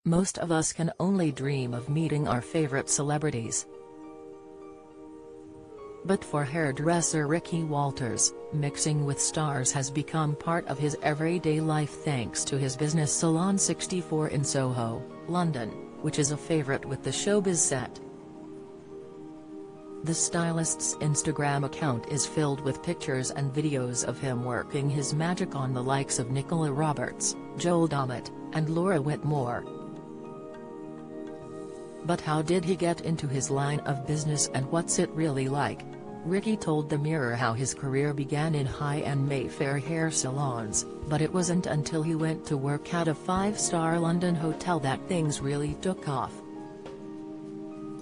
Most of us can only dream of meeting our favorite celebrities. But for hairdresser Ricky Walters, mixing with stars has become part of his everyday life thanks to his business salon 64 in Soho, London, which is a favorite with the showbiz set. The stylist's Instagram account is filled with pictures and videos of him working his magic on the likes of Nicola Roberts, Joel Dommett, and Laura Whitmore. But how did he get into his line of business and what's it really like? Ricky told The Mirror how his career began in high-end Mayfair hair salons, but it wasn't until he went to work at a 5-star London hotel that things really took off.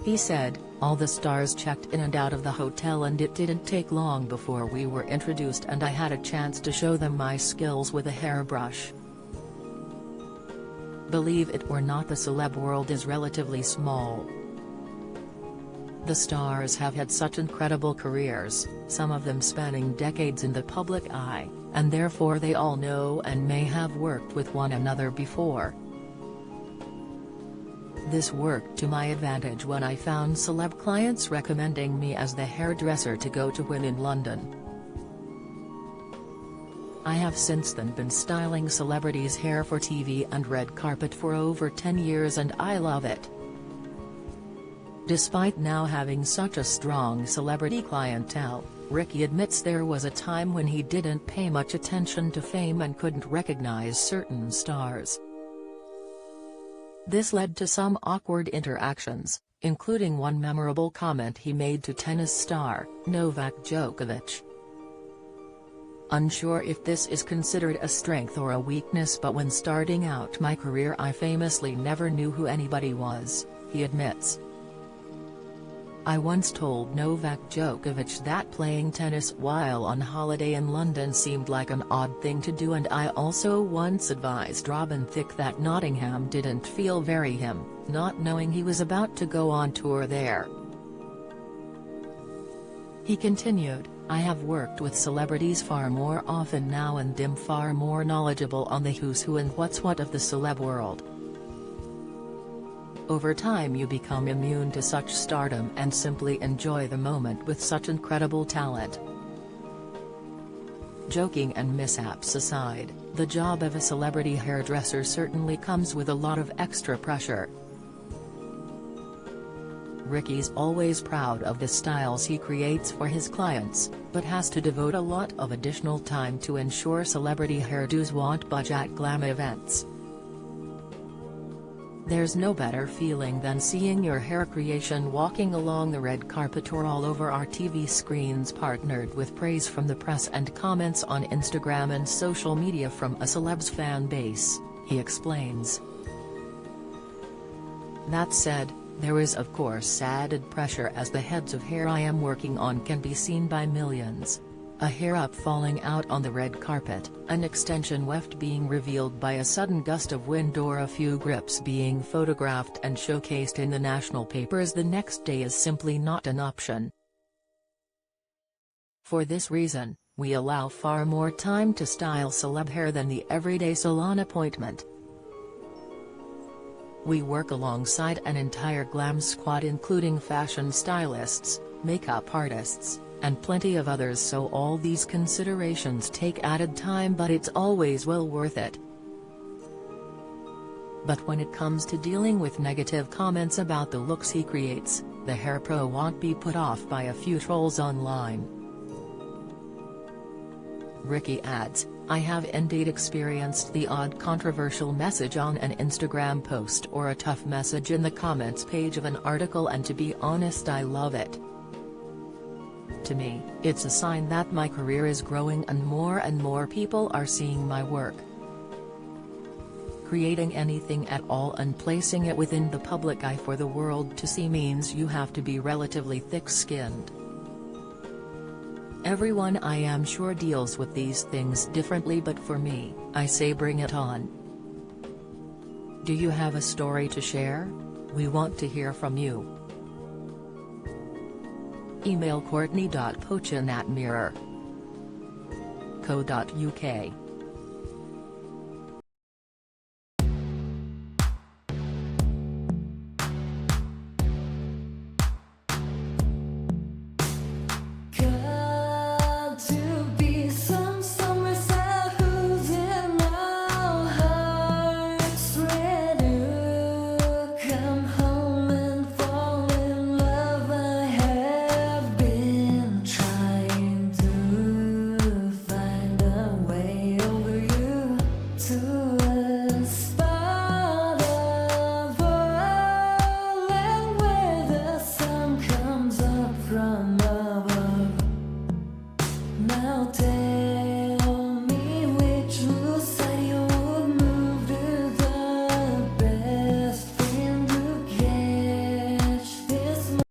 He said, "All the stars checked in and out of the hotel and it didn't take long before we were introduced and I had a chance to show them my skills with a hairbrush." Believe it or not, the celeb world is relatively small. The stars have had such incredible careers, some of them spanning decades in the public eye, and therefore they all know and may have worked with one another before. This worked to my advantage when I found celeb clients recommending me as the hairdresser to go to Win in London. I have since then been styling celebrities' hair for TV and red carpet for over 10 years and I love it. Despite now having such a strong celebrity clientele, Ricky admits there was a time when he didn't pay much attention to fame and couldn't recognize certain stars. This led to some awkward interactions, including one memorable comment he made to tennis star, Novak Djokovic. "Unsure if this is considered a strength or a weakness, but when starting out my career I famously never knew who anybody was," he admits. "I once told Novak Djokovic that playing tennis while on holiday in London seemed like an odd thing to do, and I also once advised Robin Thicke that Nottingham didn't feel very him, not knowing he was about to go on tour there." He continued, "I have worked with celebrities far more often now and am far more knowledgeable on the who's who and what's what of the celeb world. Over time you become immune to such stardom and simply enjoy the moment with such incredible talent." Joking and mishaps aside, the job of a celebrity hairdresser certainly comes with a lot of extra pressure. Ricky's always proud of the styles he creates for his clients, but has to devote a lot of additional time to ensure celebrity hairdos won't budge at glam events. "There's no better feeling than seeing your hair creation walking along the red carpet or all over our TV screens, partnered with praise from the press and comments on Instagram and social media from a celeb's fan base," he explains. That said, there is of course added pressure as the heads of hair I am working on can be seen by millions. A hair up falling out on the red carpet, an extension weft being revealed by a sudden gust of wind, or a few grips being photographed and showcased in the national papers the next day is simply not an option. For this reason, we allow far more time to style celeb hair than the everyday salon appointment. We work alongside an entire glam squad including fashion stylists, makeup artists, and plenty of others, so all these considerations take added time, but it's always well worth it. But when it comes to dealing with negative comments about the looks he creates, the hair pro won't be put off by a few trolls online. Ricky adds, "I have indeed experienced the odd controversial message on an Instagram post or a tough message in the comments page of an article, and to be honest, I love it. To me, it's a sign that my career is growing and more people are seeing my work. Creating anything at all and placing it within the public eye for the world to see means you have to be relatively thick-skinned. Everyone I am sure deals with these things differently, but for me, I say bring it on. Do you have a story to share? We want to hear from you." Email courtney.pochin@mirror.co.uk